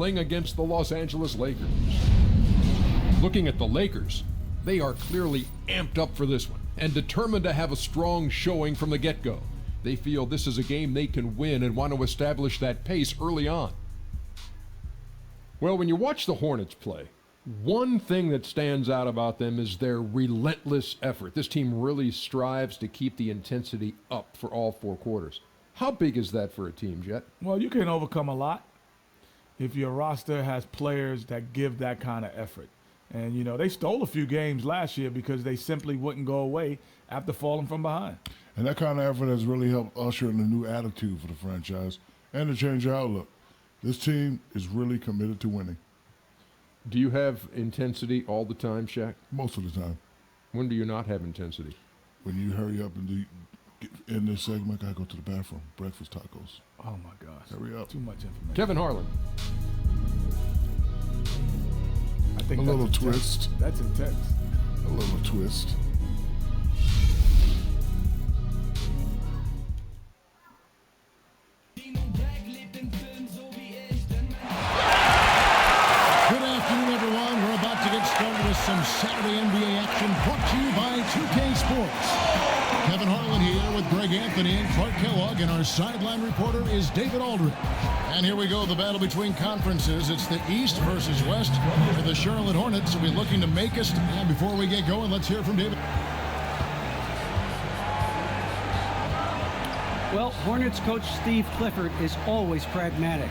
playing against the Los Angeles Lakers. Looking at the Lakers, they are clearly amped up for this one and determined to have a strong showing from the get-go. They feel this is a game they can win and want to establish that pace early on. Well, when you watch the Hornets play, one thing that stands out about them is their relentless effort. This team really strives to keep the intensity up for all 4 quarters. How big is that for a team, Jet? Well, you can overcome a lot if your roster has players that give that kind of effort. And, you know, they stole a few games last year because they simply wouldn't go away after falling from behind. And that kind of effort has really helped usher in a new attitude for the franchise and to change the outlook. This team is really committed to winning. Do you have intensity all the time, Shaq? Most of the time. When do you not have intensity? When you hurry up and get in this segment, I gotta go to the bathroom. Breakfast tacos. Oh, my gosh. Hurry up. Too much information. Kevin Harlan. I think A little twist. That's intense. A little twist. Good afternoon, everyone. We're about to get started with some Saturday NBA action brought to you by 2K Sports. Kevin Harlan here with Greg Anthony and Clark Kellogg, and our sideline reporter is David Aldridge. And here we go, the battle between conferences. It's the East versus West, where the Charlotte Hornets will be looking to make us. And before we get going, let's hear from David. Well, Hornets coach Steve Clifford is always pragmatic.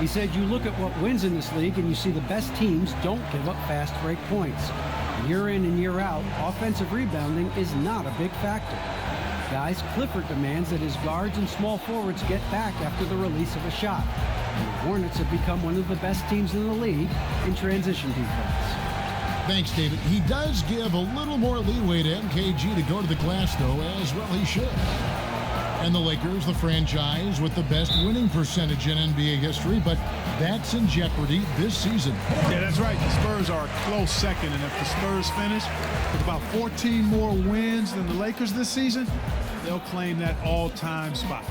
He said you look at what wins in this league and you see the best teams don't give up fast break points. Year in and year out, offensive rebounding is not a big factor. Guys, Clifford demands that his guards and small forwards get back after the release of a shot. And the Hornets have become one of the best teams in the league in transition defense. Thanks, David. He does give a little more leeway to MKG to go to the glass, though, as well he should. And the Lakers, the franchise with the best winning percentage in NBA history, but that's in jeopardy this season. Yeah, that's right. The Spurs are a close second, and if the Spurs finish with about 14 more wins than the Lakers this season, they'll claim that all-time spot.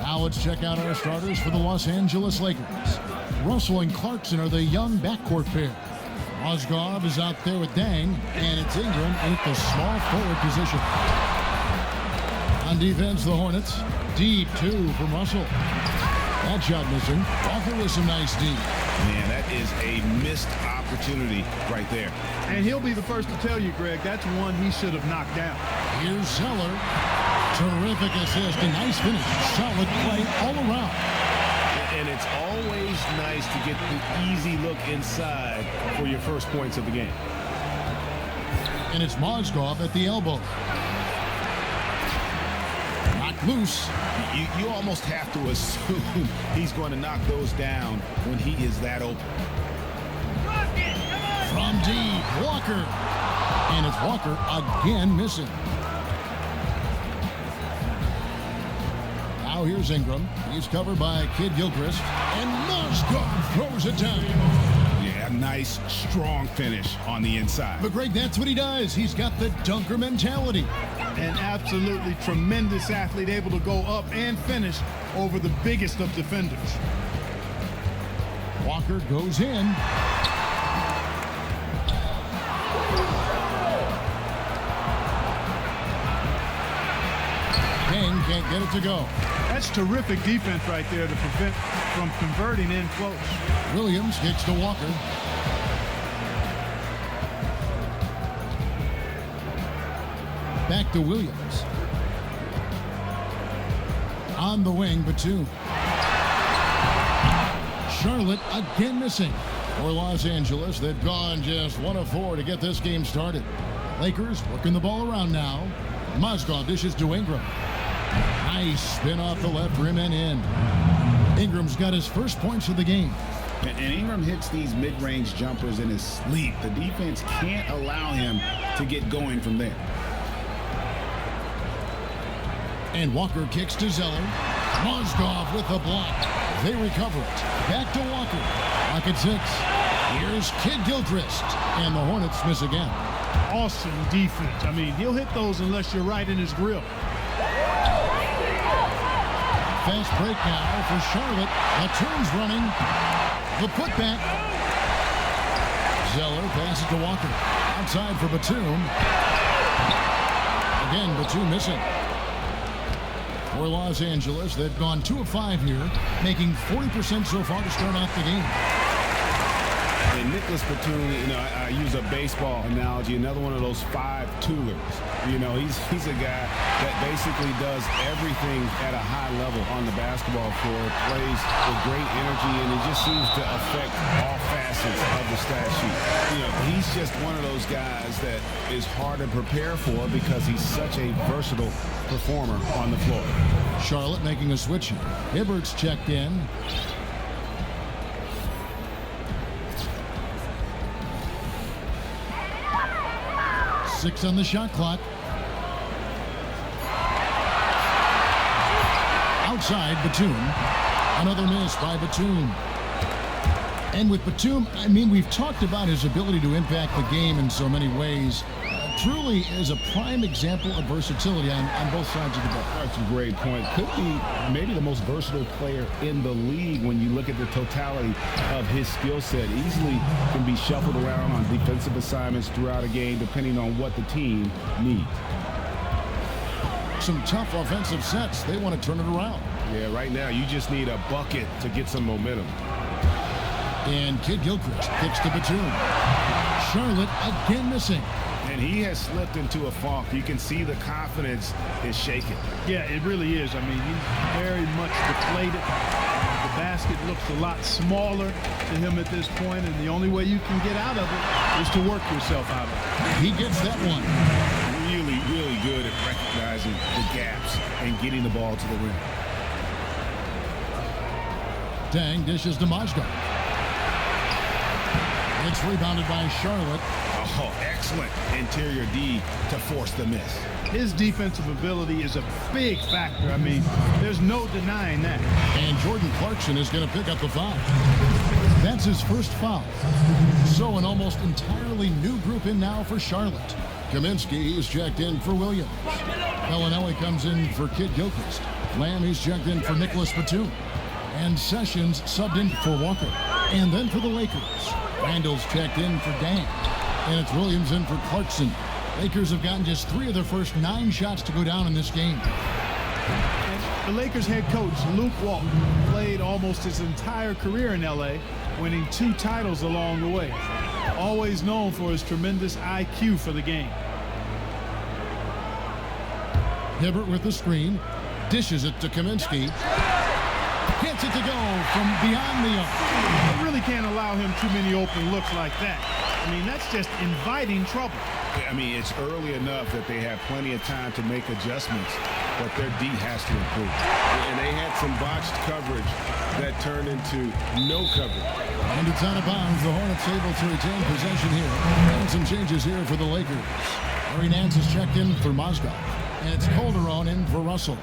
Now let's check out our starters for the Los Angeles Lakers. Russell and Clarkson are the young backcourt pair. Mozgov is out there with Dang, and it's Ingram at the small forward position. On defense, the Hornets. Deep 2 from Russell. That shot missing. Walker with some nice deep. Man, that is a missed opportunity right there. And he'll be the first to tell you, Greg, that's one he should have knocked down. Here's Zeller. Terrific assist. A nice finish. Solid play all around. And it's always nice to get the easy look inside for your first points of the game. And it's Mozgov at the elbow. Loose. You almost have to assume he's going to knock those down when he is that open. From deep, Walker. And it's Walker again missing. Now here's Ingram. He's covered by Kid Gilchrist. And Mozgov throws it down. Yeah, nice, strong finish on the inside. But Greg, that's what he does. He's got the dunker mentality. An absolutely tremendous athlete, able to go up and finish over the biggest of defenders. Walker goes in. King can't get it to go. That's terrific defense right there to prevent from converting in close. Williams kicks to Walker. Back to Williams. On the wing, Batum. Charlotte again missing. For Los Angeles, they've gone just 1 of 4 to get this game started. Lakers working the ball around now. Mozgov dishes to Ingram. Nice spin off the left rim and in. Ingram's got his first points of the game. And Ingram hits these mid-range jumpers in his sleep. The defense can't allow him to get going from there. And Walker kicks to Zeller. Mozgov with the block. They recover it. Back to Walker. Lock at 6. Here's Kid Gilchrist. And the Hornets miss again. Awesome defense. I mean, he'll hit those unless you're right in his grill. Fast break now for Charlotte. The turn's running. The putback. Zeller passes to Walker. Outside for Batum. Again, Batum missing. For Los Angeles, they've gone 2 of 5 here, making 40% so far to start out the game. And Nicholas Batum, I use a baseball analogy, another one of those 5-toolers. He's a guy that basically does everything at a high level on the basketball floor, plays with great energy, and it just seems to affect all facets of the stat sheet. He's just one of those guys that is hard to prepare for because he's such a versatile performer on the floor. Charlotte making a switch here. Hibbert's checked in. Six on the shot clock. Outside, Batum. Another miss by Batum. And with Batum, we've talked about his ability to impact the game in so many ways. Truly is a prime example of versatility on both sides of the ball. That's a great point. Could be maybe the most versatile player in the league when you look at the totality of his skill set. Easily can be shuffled around on defensive assignments throughout a game depending on what the team needs. Some tough offensive sets. They want to turn it around. Yeah, right now you just need a bucket to get some momentum. And Kid Gilchrist kicks to Batum. Charlotte again missing. And he has slipped into a funk. You can see the confidence is shaking. Yeah, it really is. He's very much deflated. The basket looks a lot smaller to him at this point, and the only way you can get out of it is to work yourself out of it. He gets that one. Really, really good at recognizing the gaps and getting the ball to the rim. Dang dishes to Mozgov. It's rebounded by Charlotte. Oh, excellent interior D to force the miss. His defensive ability is a big factor. There's no denying that. And Jordan Clarkson is going to pick up the foul. That's his first foul. So an almost entirely new group in now for Charlotte. Kaminsky is checked in for Williams. Bellinelli comes in for Kid Gilchrist. Lamb is checked in for Nicholas Batum. And Sessions subbed in for Walker. And then for the Lakers, Randall's checked in for Dan. And it's Williams in for Clarkson. Lakers have gotten just 3 of their first 9 shots to go down in this game. And the Lakers head coach, Luke Walton, played almost his entire career in L.A., winning 2 titles along the way. Always known for his tremendous IQ for the game. Hibbert with the screen. Dishes it to Kaminsky. Gets it to go from beyond the arc. You really can't allow him too many open looks like that. That's just inviting trouble. It's early enough that they have plenty of time to make adjustments, but their D has to improve. And they had some botched coverage that turned into no coverage. And it's out of bounds. The Hornets able to retain possession here. And some changes here for the Lakers. Larry Nance is checked in for Mozgov. And it's Calderon in for Russell.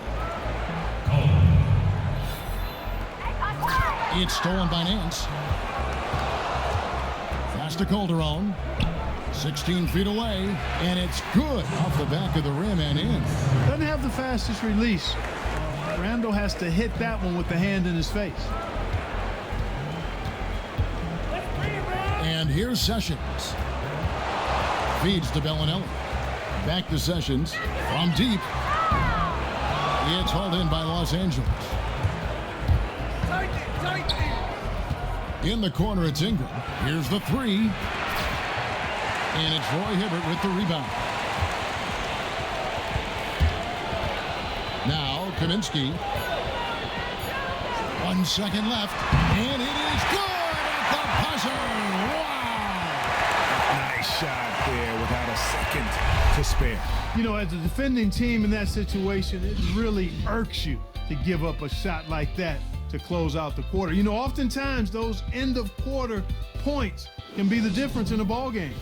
It's stolen by Nance. Pass to Calderon. 16 feet away, and it's good off the back of the rim and in. Doesn't have the fastest release. Randall has to hit that one with the hand in his face. And here's Sessions. Feeds to Bellinelli. Back to Sessions from deep. It's hauled in by Los Angeles. In the corner, it's Ingram. Here's the 3. And it's Roy Hibbert with the rebound. Now, Kaminsky. 1 second left. And it is good at the buzzer. Wow! Nice shot there without a second to spare. As a defending team in that situation, it really irks you to give up a shot like that to close out the quarter. Oftentimes those end of quarter points can be the difference in a ball game.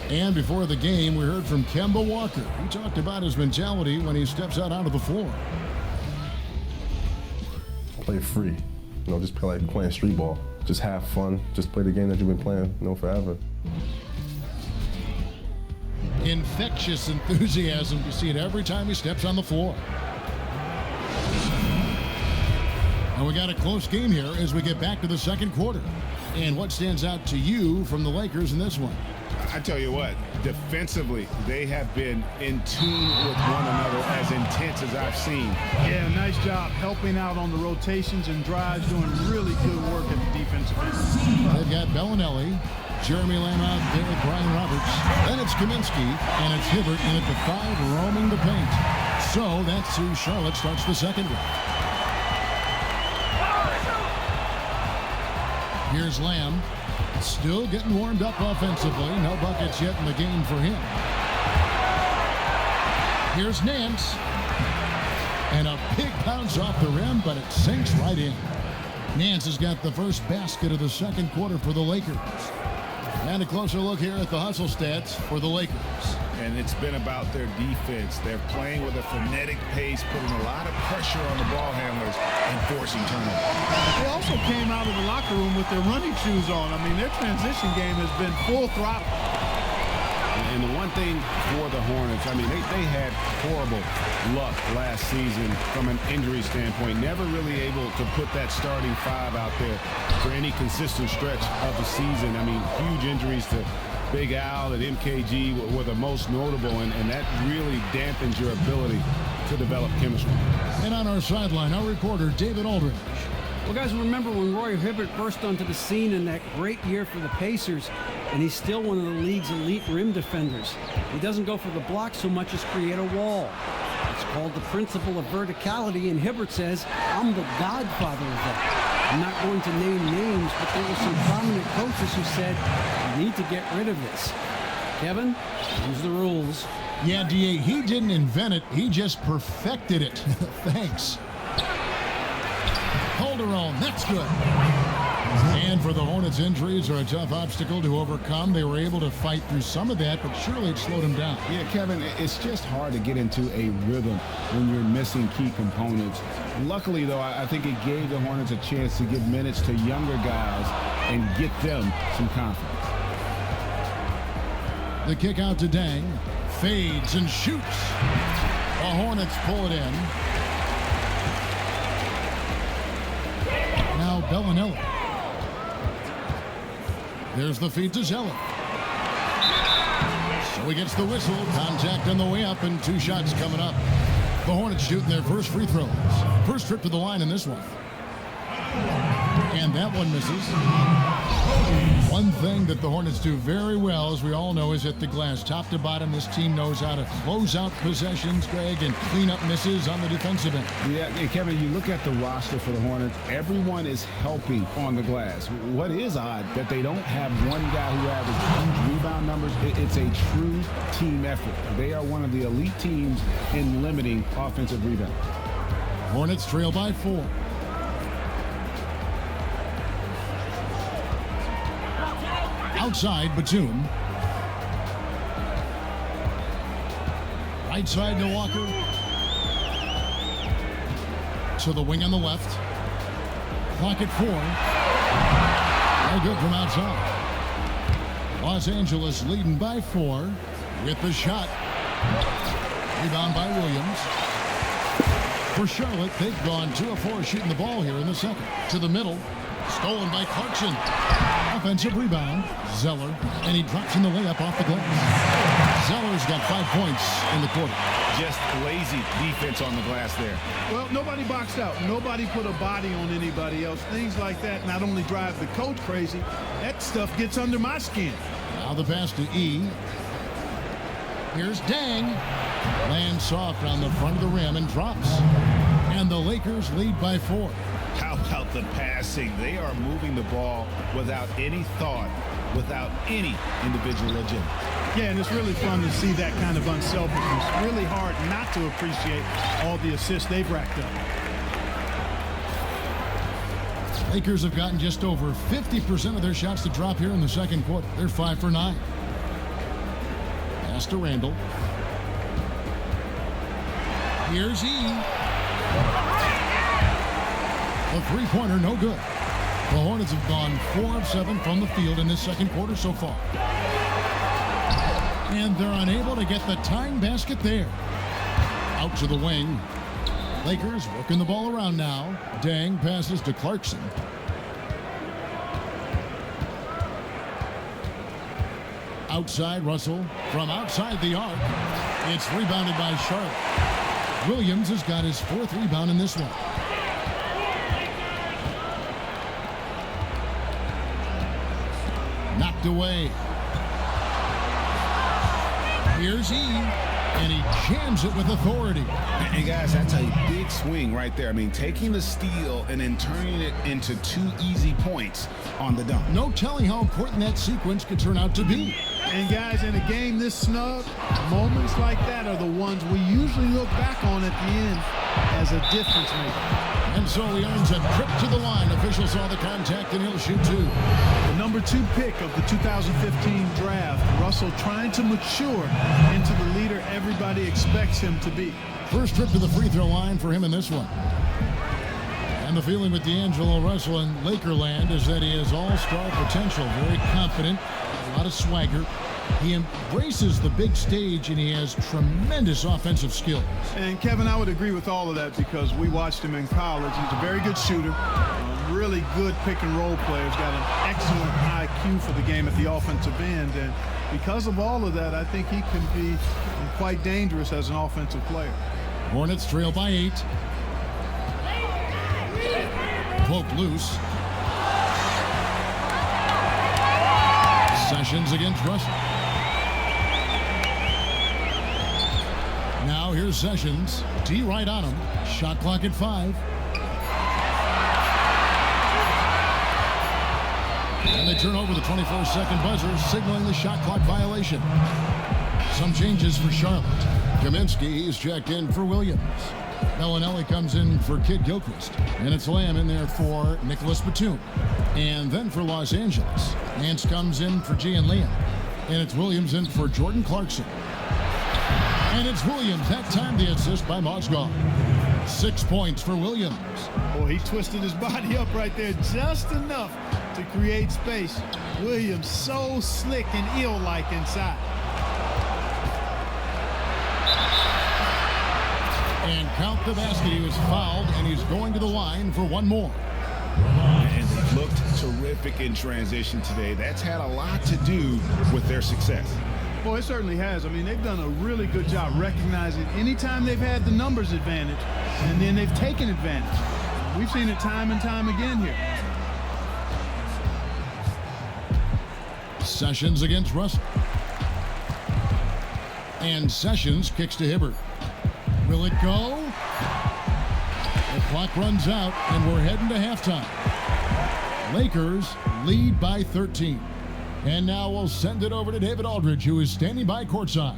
And before the game, we heard from Kemba Walker. He talked about his mentality when he steps out onto the floor. Play free, just play like playing street ball. just have fun, just play the game that you've been playing, forever. Infectious enthusiasm. You see it every time he steps on the floor. And we got a close game here as we get back to the second quarter. And what stands out to you from the Lakers in this one? I tell you what, defensively, they have been in tune with one another as intense as I've seen. Yeah, nice job helping out on the rotations and drives, doing really good work at the defensive end. They've got Bellinelli, Jeremy Lamb out there with Brian Roberts. Then it's Kaminsky, and it's Hibbert in at the 5, roaming the paint. So that's who Charlotte starts the second with. Here's Lamb, still getting warmed up offensively. No buckets yet in the game for him. Here's Nance. And a big bounce off the rim, but it sinks right in. Nance has got the first basket of the second quarter for the Lakers. And a closer look here at the hustle stats for the Lakers. And it's been about their defense. They're playing with a frenetic pace, putting a lot of pressure on the ball handlers and forcing turnovers. They also came out of the locker room with their running shoes on. I mean, their transition game has been full throttle. And the one thing for the Hornets, I mean, they had horrible luck last season from an injury standpoint. Never really able to put that starting 5 out there for any consistent stretch of the season. I mean, huge injuries to Big Al and MKG were the most notable, and that really dampens your ability to develop chemistry. And on our sideline, our reporter, David Aldridge. Well, guys, remember when Roy Hibbert burst onto the scene in that great year for the Pacers, and he's still one of the league's elite rim defenders. He doesn't go for the block so much as create a wall. It's called the principle of verticality, and Hibbert says, I'm the godfather of that. I'm not going to name names, but there were some prominent coaches who said, you need to get rid of this. Kevin, here's the rules. Yeah, D.A., he didn't invent it. He just perfected it. Thanks. Calderon, that's good. And for the Hornets, injuries are a tough obstacle to overcome. They were able to fight through some of that, but surely it slowed them down. Yeah, Kevin, it's just hard to get into a rhythm when you're missing key components. Luckily, though, I think it gave the Hornets a chance to give minutes to younger guys and get them some confidence. The kick out to Dang. Fades and shoots. The Hornets pull it in. Now Bellinelli. There's the feed to Zeller. So he gets the whistle. Contact on the way up and 2 shots coming up. The Hornets shooting their first free throws. First trip to the line in this one. And that one misses. One thing that the Hornets do very well, as we all know, is at the glass. Top to bottom, this team knows how to close out possessions, Greg, and clean up misses on the defensive end. Yeah, Kevin, you look at the roster for the Hornets, everyone is helping on the glass. What is odd that they don't have one guy who averages huge rebound numbers. It's a true team effort. They are one of the elite teams in limiting offensive rebounds. Hornets trail by 4. Outside, Batum. Right side to Walker. To the wing on the left. Clock at 4. No good from outside. Los Angeles leading by 4 with the shot. Rebound by Williams. For Charlotte, they've gone 2 of 4 shooting the ball here in the second. To the middle. Stolen by Clarkson. Offensive rebound. Zeller. And he drops in the layup off the glass. Zeller's got 5 points in the quarter. Just lazy defense on the glass there. Well, nobody boxed out. Nobody put a body on anybody else. Things like that not only drive the coach crazy, that stuff gets under my skin. Now the pass to E. Here's Dang. Lands soft on the front of the rim and drops. And the Lakers lead by 4. How about the passing? They are moving the ball without any thought, without any individual agenda. Yeah, and it's really fun to see that kind of unselfishness. Really hard not to appreciate all the assists they've racked up. Lakers have gotten just over 50% of their shots to drop here in the second quarter. They're 5 for 9. Pass to Randall. Here's E. The three-pointer, no good. The Hornets have gone 4 of 7 from the field in this second quarter so far. And they're unable to get the tying basket there. Out to the wing. Lakers working the ball around now. Dang passes to Clarkson. Outside Russell. From outside the arc. It's rebounded by Charlotte. Williams has got his 4th rebound in this one. Knocked away. Here's he, and he jams it with authority. And guys, that's a big swing right there. I mean, taking the steal and then turning it into 2 easy points on the dunk. No telling how important that sequence could turn out to be. And guys, in a game this snug, moments like that are the ones we usually look back on at the end as a difference maker. And so he earns a trip to the line. Official saw the contact, and he'll shoot 2. The number 2 pick of the 2015 draft, Russell trying to mature into the leader everybody expects him to be. First trip to the free throw line for him in this one. And the feeling with D'Angelo Russell in Lakerland is that he has all-star potential. Very confident, a lot of swagger. He embraces the big stage, and he has tremendous offensive skills. And Kevin, I would agree with all of that because we watched him in college. He's a very good shooter, really good pick and roll player. He's got an excellent IQ for the game at the offensive end. And because of all of that, I think he can be quite dangerous as an offensive player. Hornets trail by 8. Poke loose. Sessions against Russell. Now here's Sessions. D right on him. Shot clock at 5. And they turn over the 21st-second buzzer, signaling the shot clock violation. Some changes for Charlotte. Kaminsky is checked in for Williams. Bellinelli comes in for Kid Gilchrist. And it's Lamb in there for Nicholas Batum. And then for Los Angeles, Nance comes in for Gian Liam. And it's Williams in for Jordan Clarkson. And it's Williams, that time the assist by Mozgov. 6 points for Williams. Boy, he twisted his body up right there just enough to create space. Williams so slick and ill-like inside. And count the basket, he was fouled, and he's going to the line for one more. And they looked terrific in transition today. That's had a lot to do with their success. Well, it certainly has. I mean, they've done a really good job recognizing anytime they've had the numbers advantage, and then they've taken advantage. We've seen it time and time again here. Sessions against Russell. And Sessions kicks to Hibbert. Will it go? The clock runs out, and we're heading to halftime. Lakers lead by 13. And now we'll send it over to David Aldridge, who is standing by courtside.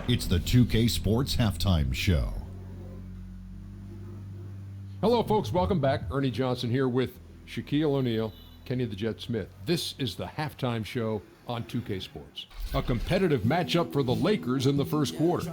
It's the 2K Sports Halftime Show. Hello, folks. Welcome back. Ernie Johnson here with Shaquille O'Neal, Kenny the Jet Smith. This is the halftime show on 2K Sports. A competitive matchup for the Lakers in the first quarter.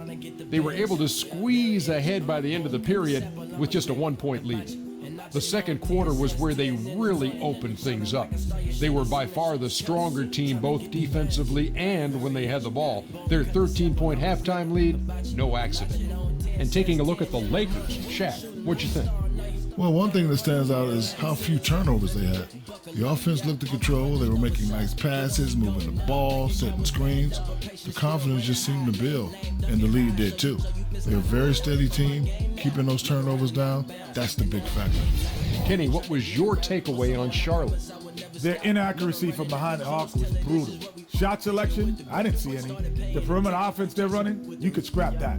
They were able to squeeze ahead by the end of the period with just a 1-point lead. The second quarter was where they really opened things up. They were by far the stronger team, both defensively and when they had the ball. Their 13-point halftime lead, no accident. And taking a look at the Lakers, Shaq, what'd you think? Well, one thing that stands out is how few turnovers they had. The offense looked in control. They were making nice passes, moving the ball, setting screens. The confidence just seemed to build, and the lead did too. They're a very steady team, keeping those turnovers down. That's the big factor. Kenny, what was your takeaway on Charlotte? Their inaccuracy from behind the arc was brutal. Shot selection, I didn't see any. The perimeter offense they're running, you could scrap that.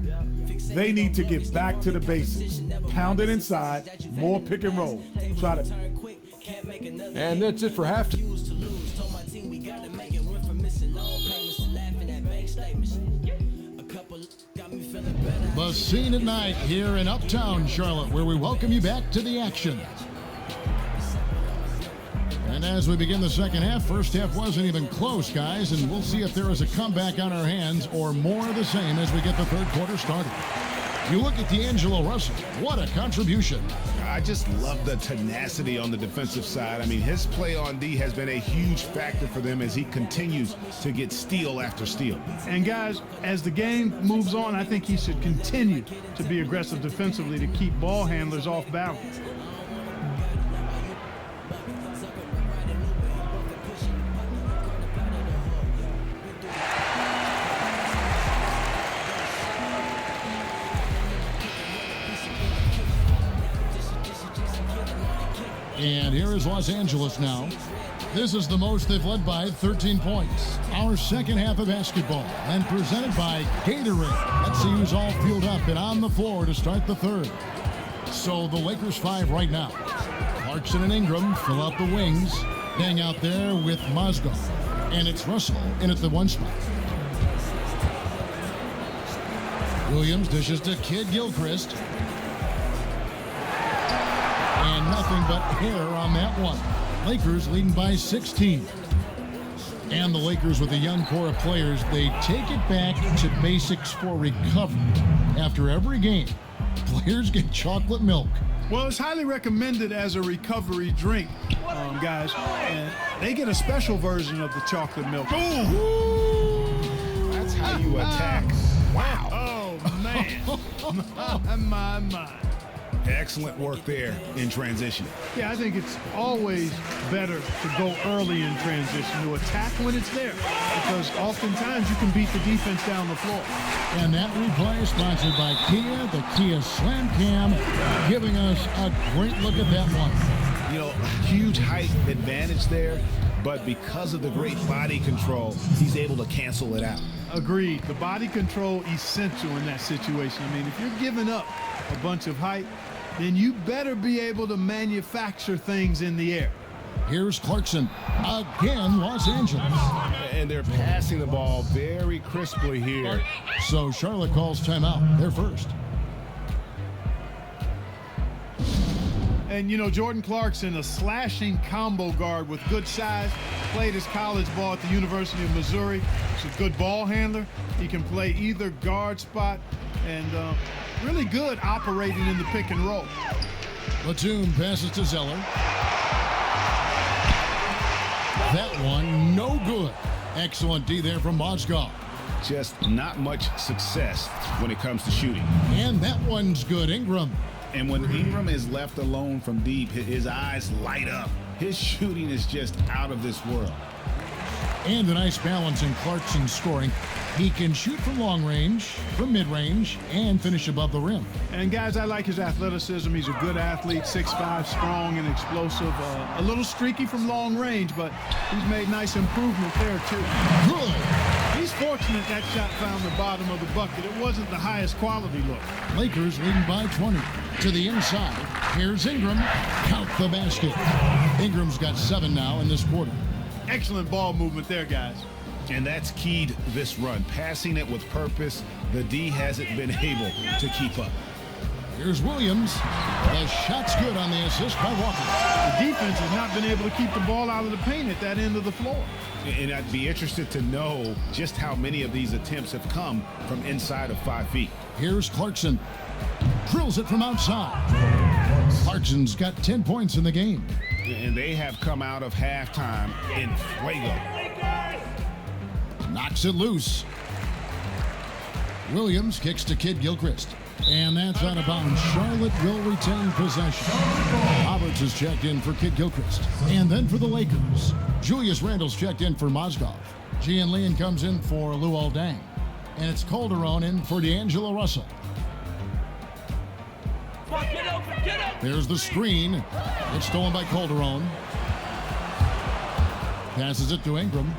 They need to get back to the basics. Pound it inside, more pick and roll. Try to. And that's it for halftime. The scene at night here in Uptown Charlotte, where we welcome you back to the action. And as we begin the second half, first half wasn't even close, guys, and we'll see if there is a comeback on our hands or more of the same as we get the third quarter started. You look at D'Angelo Russell, what a contribution. I just love the tenacity on the defensive side. I mean, his play on D has been a huge factor for them as he continues to get steal after steal. And guys, as the game moves on, I think he should continue to be aggressive defensively to keep ball handlers off balance. And here is Los Angeles now. This is the most they've led by 13 points. Our second half of basketball, and presented by Gatorade. Let's see who's all fueled up and on the floor to start the third. So the Lakers 5 right now. Clarkson and Ingram fill out the wings. Hang out there with Mozgov. And it's Russell in at the 1 spot. Williams dishes to Kid Gilchrist. And nothing but hair on that one. Lakers leading by 16. And the Lakers with a young core of players, they take it back to basics for recovery. After every game, players get chocolate milk. Well, it's highly recommended as a recovery drink, guys. And they get a special version of the chocolate milk. Ooh. That's how you attack. Wow. Oh, man. my. Excellent work there in transition. Yeah, I think it's always better to go early in transition, to attack when it's there, because oftentimes you can beat the defense down the floor. And that replay is sponsored by Kia, the Kia Slam Cam, giving us a great look at that one. You know, huge height advantage there, but because of the great body control, he's able to cancel it out. Agreed. The body control essential in that situation. I mean, if you're giving up a bunch of height, then you better be able to manufacture things in the air. Here's Clarkson. Again, Los Angeles. And they're passing the ball very crisply here. So Charlotte calls timeout. They're first. And, you know, Jordan Clarkson, a slashing combo guard with good size, played his college ball at the University of Missouri. He's a good ball handler. He can play either guard spot, and really good operating in the pick and roll. Batum passes to Zeller. That one, no good. Excellent D there from Mozgov. Just not much success when it comes to shooting. And that one's good, Ingram. And when Ingram is left alone from deep, his eyes light up. His shooting is just out of this world. And a nice balance in Clarkson's scoring. He can shoot from long range, from mid-range, and finish above the rim. And guys, I like his athleticism. He's a good athlete, 6'5", strong and explosive. A little streaky from long range, but he's made nice improvement there too. Good. He's fortunate that shot found the bottom of the bucket. It wasn't the highest quality look. Lakers leading by 20. To the inside, here's Ingram. Count the basket. Ingram's got 7 now in this quarter. Excellent ball movement there, guys. And that's keyed this run. Passing it with purpose. The D hasn't been able to keep up. Here's Williams. The shot's good on the assist by Walker. The defense has not been able to keep the ball out of the paint at that end of the floor. And I'd be interested to know just how many of these attempts have come from inside of 5 feet. Here's Clarkson. Drills it from outside. Clarkson's got 10 points in the game. And they have come out of halftime in fuego. Knocks it loose. Williams kicks to Kid Gilchrist. And that's out of bounds. Charlotte will retain possession. Roberts is checked in for Kid Gilchrist. And then for the Lakers, Julius Randle's checked in for Mozgov. Gian Leon comes in for Luol Deng. And it's Calderon in for D'Angelo Russell. There's the screen. It's stolen by Calderon. Passes it to Ingram.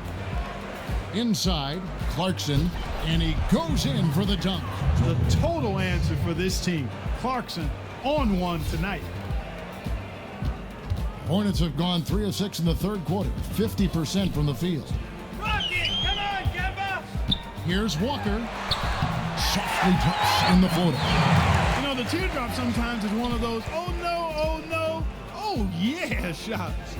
Inside, Clarkson, and he goes in for the dunk. The total answer for this team. Clarkson on one tonight. Hornets have gone 3 of 6 in the third quarter, 50% from the field. Come on, Kemba! Here's Walker. Softly drops in the floater. You know, the teardrop sometimes is one of those, oh no, oh yeah shots.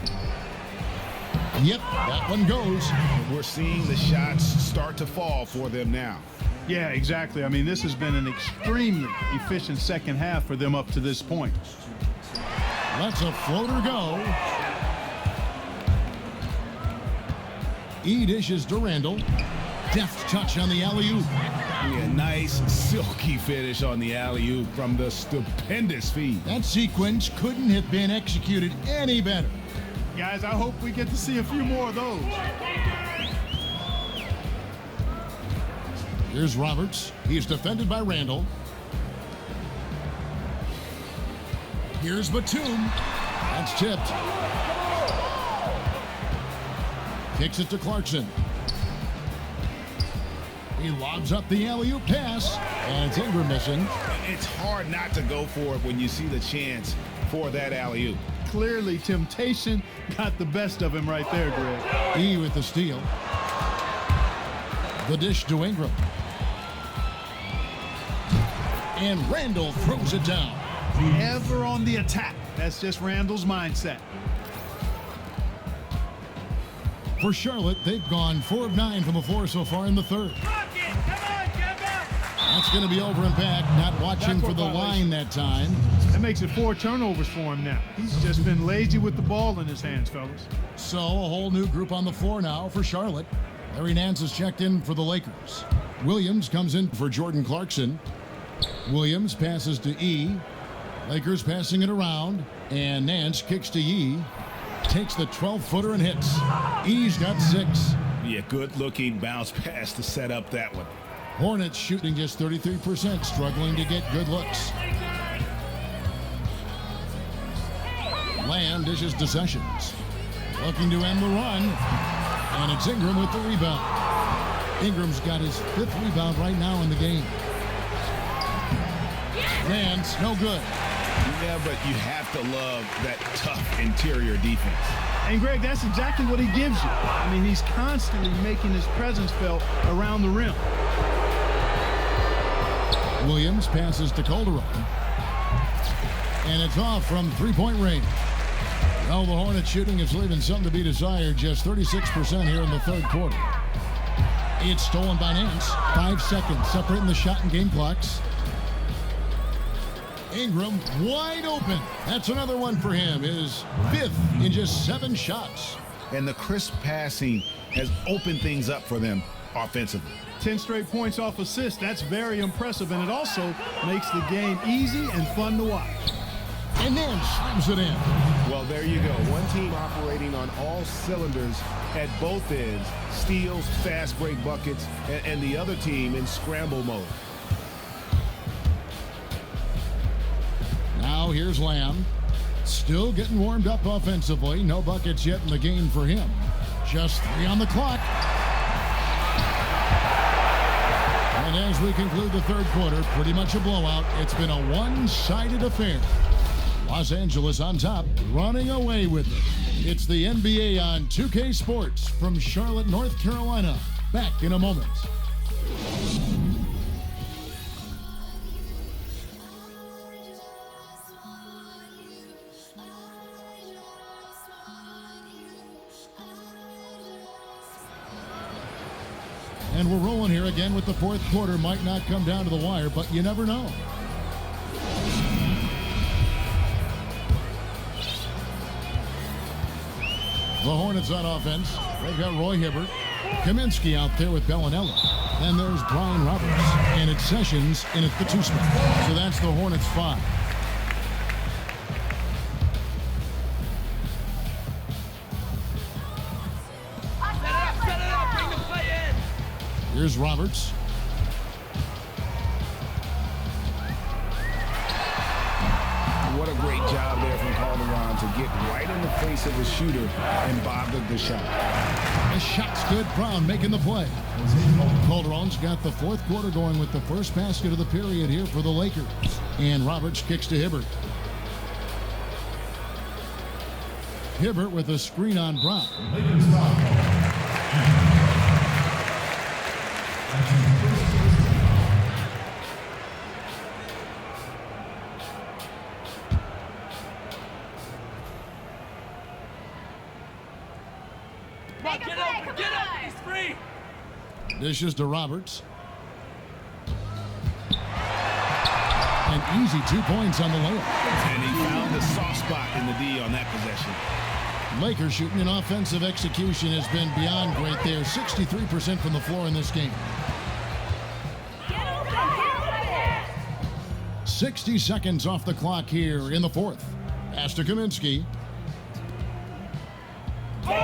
Yep, that one goes. We're seeing the shots start to fall for them now. Yeah, exactly. I mean, this has been an extremely efficient second half for them up to this point. Lets a floater go. E dishes to Randall. Deft touch on the alley-oop. Yeah, nice silky finish on the alley-oop from the stupendous feed. That sequence couldn't have been executed any better. Guys, I hope we get to see a few more of those. Here's Roberts. He's defended by Randall. Here's Batum. That's tipped. Kicks it to Clarkson. He lobs up the alley-oop pass, and it's Ingram missing. It's hard not to go for it when you see the chance for that alley-oop. Clearly, temptation got the best of him right there, Greg. E with the steal. The dish to Ingram. And Randall throws it down. Ever on the attack. That's just Randall's mindset. For Charlotte, they've gone 4 of 9 from the floor so far in the third. That's going to be over and back. Not watching for the line that time. That makes it 4 turnovers for him now. He's just been lazy with the ball in his hands, fellas. So a whole new group on the floor now for Charlotte. Larry Nance has checked in for the Lakers. Williams comes in for Jordan Clarkson. Williams passes to E. Lakers passing it around. And Nance kicks to E. Takes the 12-footer and hits. E's got 6. Yeah, good-looking bounce pass to set up that one. Hornets shooting just 33%, struggling to get good looks. Lamb dishes to Sessions. Looking to end the run. And it's Ingram with the rebound. Ingram's got his 5th rebound right now in the game. Nance, no good. Yeah, but you have to love that tough interior defense. And Greg, that's exactly what he gives you. I mean, he's constantly making his presence felt around the rim. Williams passes to Calderon. And it's off from 3-point range. Well, the Hornets shooting is leaving something to be desired. Just 36% here in the third quarter. It's stolen by Nance. 5 seconds separating the shot and game clocks. Ingram wide open. That's another one for him. His 5th in just 7 shots. And the crisp passing has opened things up for them offensively. 10 straight points off assists. That's very impressive, and it also makes the game easy and fun to watch. And then slams it in. Well, there you go. One team operating on all cylinders at both ends. Steals, fast break buckets, and the other team in scramble mode. Now here's Lamb. Still getting warmed up offensively. No buckets yet in the game for him. Just 3 on the clock. And as we conclude the third quarter, pretty much a blowout. It's been a one-sided affair. Los Angeles on top, running away with it. It's the NBA on 2K Sports from Charlotte, North Carolina. Back in a moment. And we're rolling here again with the fourth quarter. Might not come down to the wire, but you never know. The Hornets on offense. They've got Roy Hibbert. Kaminsky out there with Bellinelli. Then there's Brian Roberts. And it's Sessions in at the 2 spot. So that's the Hornets 5. Here's Roberts. What a great job there from Calderon to get right in the face of the shooter and bother the shot. The shot's good. Brown making the play. Calderon's got the fourth quarter going with the first basket of the period here for the Lakers. And Roberts kicks to Hibbert. Hibbert with a screen on Brown. Get up, he's free. Dishes to Roberts. An easy 2 points on the layup. And he found the a soft spot in the D on that possession. Lakers shooting in offensive execution has been beyond great there. 63% from the floor in this game. 60 seconds off the clock here in the fourth. Pass to Kaminsky. Clock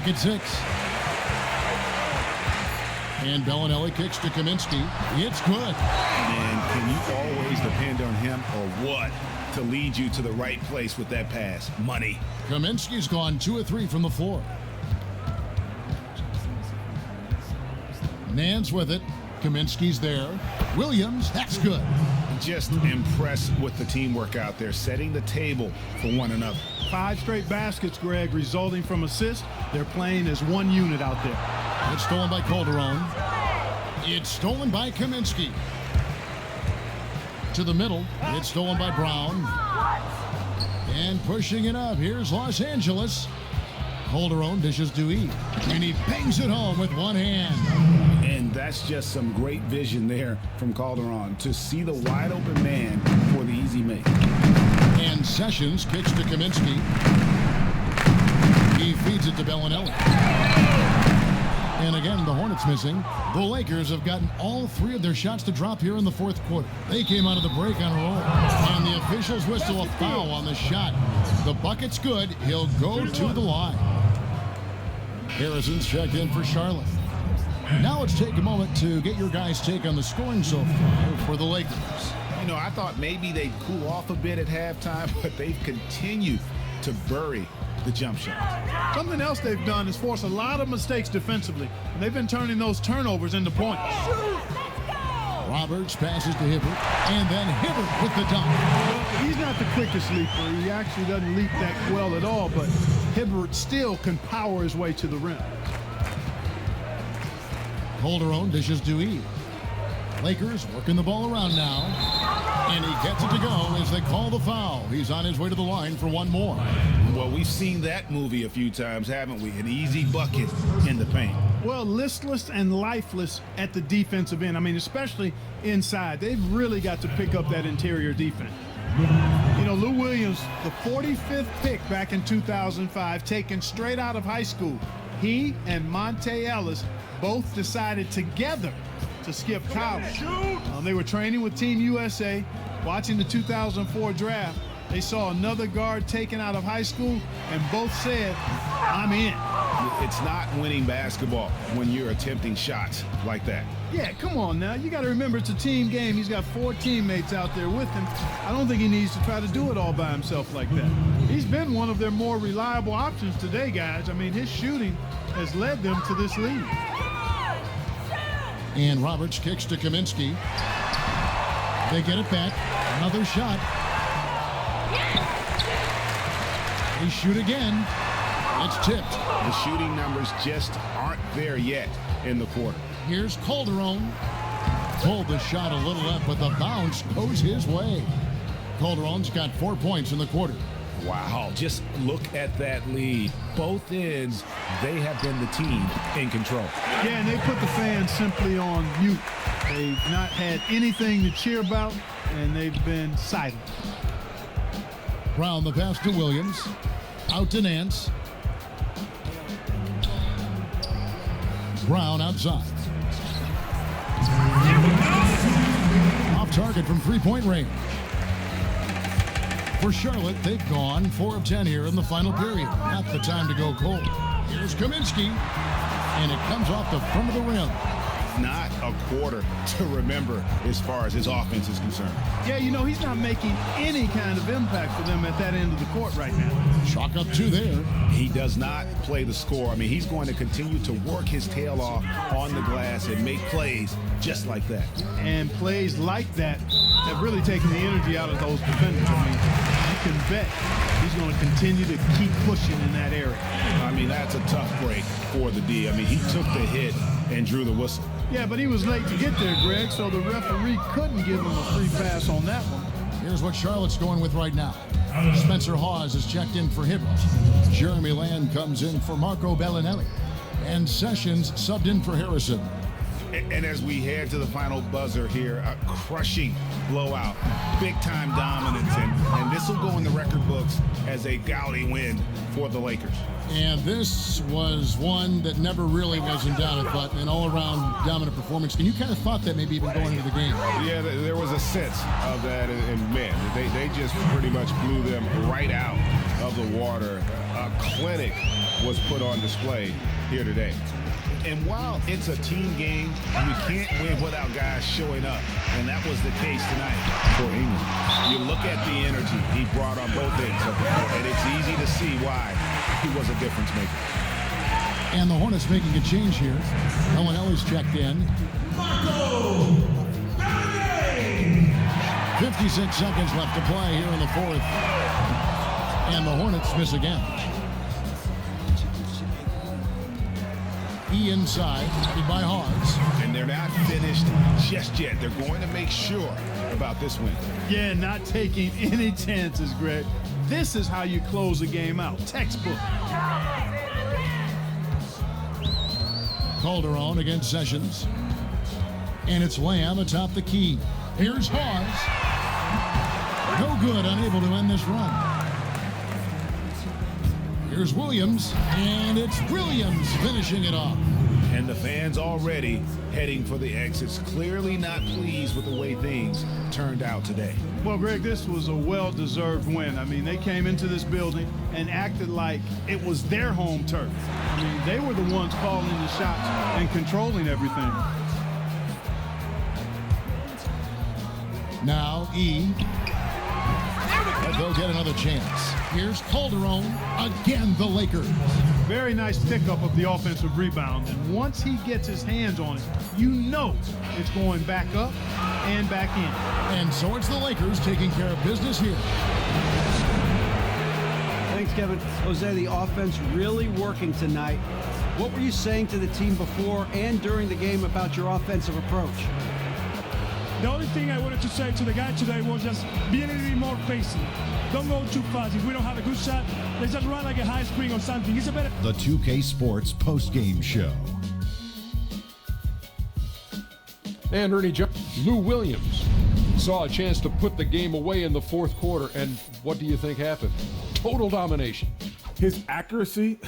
at 6. And Bellinelli kicks to Kaminsky. It's good. And can you always depend on him or what to lead you to the right place with that pass? Money. Kaminsky's gone 2 of 3 from the floor. Nance with it. Kaminsky's there. Williams, that's good. Just impressed with the teamwork out there, setting the table for one another. 5 straight baskets, Greg, resulting from assists. They're playing as one unit out there. It's stolen by Calderon. It's stolen by Kaminsky. To the middle. It's stolen by Brown. And pushing it up. Here's Los Angeles. Calderon dishes Dewey. And he bangs it home with one hand. And that's just some great vision there from Calderon to see the wide open man for the easy make. And Sessions kicks to Kaminsky. He feeds it to Bellinelli. And again, the Hornets missing. The Lakers have gotten all 3 of their shots to drop here in the fourth quarter. They came out of the break on a roll. And the officials whistle a foul on the shot. The bucket's good. He'll go to the line. Harrison's checked in for Charlotte. Now let's take a moment to get your guys' take on the scoring so far for the Lakers. You know, I thought maybe they'd cool off a bit at halftime, but they've continued to bury the jump shot. Something else they've done is force a lot of mistakes defensively. And they've been turning those turnovers into points. Roberts passes to Hibbert, and then Hibbert with the dunk. Well, he's not the quickest leaper. He actually doesn't leap that well at all, but Hibbert still can power his way to the rim. Calderon dishes Dewey. Lakers working the ball around now. And he gets it to go as they call the foul. He's on his way to the line for one more. Well, we've seen that movie a few times, haven't we? An easy bucket in the paint. Well, listless and lifeless at the defensive end. I mean, especially inside. They've really got to pick up that interior defense. You know, Lou Williams, the 45th pick back in 2005, taken straight out of high school. He and Monte Ellis both decided together to skip college. They were training with Team USA, watching the 2004 draft. They saw another guard taken out of high school, and both said, I'm in. It's not winning basketball when you're attempting shots like that. Yeah, come on now. You got to remember it's a team game. He's got 4 teammates out there with him. I don't think he needs to try to do it all by himself like that. He's been one of their more reliable options today, guys. I mean, his shooting has led them to this lead. And Roberts kicks to Kaminsky. They get it back. Another shot. They shoot again. It's tipped. The shooting numbers just aren't there yet in the quarter. Here's Calderon. Pulled the shot a little up, but the bounce goes his way. Calderon's got 4 points in the quarter. Wow, just look at that lead. Both ends, they have been the team in control. Yeah, and they put the fans simply on mute. They've not had anything to cheer about, and they've been silent. Brown the pass to Williams. Out to Nance. Brown outside. Off target from three-point range. For Charlotte, they've gone 4 of 10 here in the final period. Not the time to go cold. Here's Kaminsky, and it comes off the front of the rim. Not a quarter to remember as far as his offense is concerned. Yeah, you know, he's not making any kind of impact for them at that end of the court right now. Chalk up 2 there. He does not play the score. I mean, he's going to continue to work his tail off on the glass and make plays just like that. And plays like that have really taken the energy out of those defenders. I mean, you can bet he's going to continue to keep pushing in that area. I mean, that's a tough break for the D. I mean, he took the hit and drew the whistle. Yeah, but he was late to get there, Greg, so the referee couldn't give him a free pass on that one. Here's what Charlotte's going with right now. Spencer Hawes is checked in for Hibbert. Jeremy Lamb comes in for Marco Bellinelli. And Sessions subbed in for Harrison. And as we head to the final buzzer here, a crushing blowout, big-time dominance, and this will go in the record books as a gaudy win for the Lakers. And this was one that never really was in doubt, but an all-around dominant performance. And you kind of thought that maybe even going into the game. Yeah, there was a sense of that, and man, they just pretty much blew them right out of the water. A clinic was put on display here today. And while it's a team game, you can't win without guys showing up. And that was the case tonight for England. You look at the energy he brought on both ends of the court, and it's easy to see why he was a difference maker. And the Hornets making a change here. Owen Ellis checked in. 56 seconds left to play here in the fourth. And the Hornets miss again. Inside, copied by Hawes. And they're not finished just yet. They're going to make sure about this win. Yeah, not taking any chances, Greg. This is how you close a game out. Textbook. Calderon against Sessions. And it's Lamb atop the key. Here's Hawes. No good, unable to end this run. Here's Williams, and it's Williams finishing it off. And the fans already heading for the exits, clearly not pleased with the way things turned out today. Well, Greg, this was a well-deserved win. I mean, they came into this building and acted like it was their home turf. I mean, they were the ones calling the shots and controlling everything. Now, E. And they'll get another chance. Here's Calderon, again the Lakers. Very nice pickup of the offensive rebound, and once he gets his hands on it, you know it's going back up and back in. And so it's the Lakers taking care of business here. Thanks, Kevin. Jose, the offense really working tonight. What were you saying to the team before and during the game about your offensive approach? The only thing I wanted to say to the guy today was just be a little bit more patient. Don't go too fast. If we don't have a good shot, let's just run like a high spring or something. It's a better. The 2K Sports post-game show. And Ernie Lou Williams saw a chance to put the game away in the fourth quarter, and what do you think happened? Total domination. His accuracy,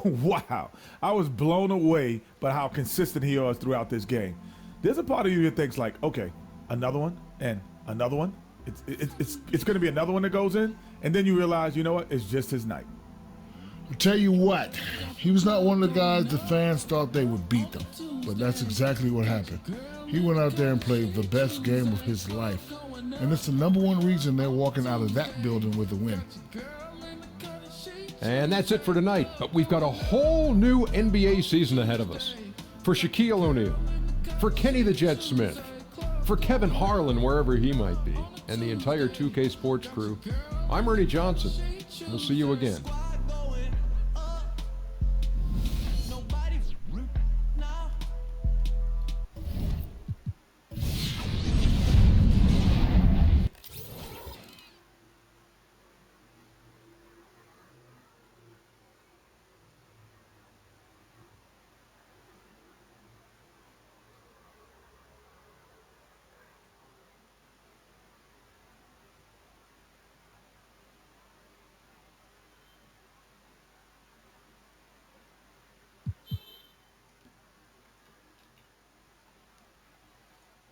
wow. I was blown away by how consistent he was throughout this game. There's a part of you that thinks like, okay, another one and another one. It's going to be another one that goes in, and then you realize, you know what? It's just his night. I'll tell you what, he was not one of the guys the fans thought they would beat them, but that's exactly what happened. He went out there and played the best game of his life, and it's the number one reason they're walking out of that building with a win. And that's it for tonight, but we've got a whole new NBA season ahead of us. For Shaquille O'Neal, for Kenny the Jet Smith, for Kevin Harlan, wherever he might be, and the entire 2K Sports crew, I'm Ernie Johnson. We'll see you again.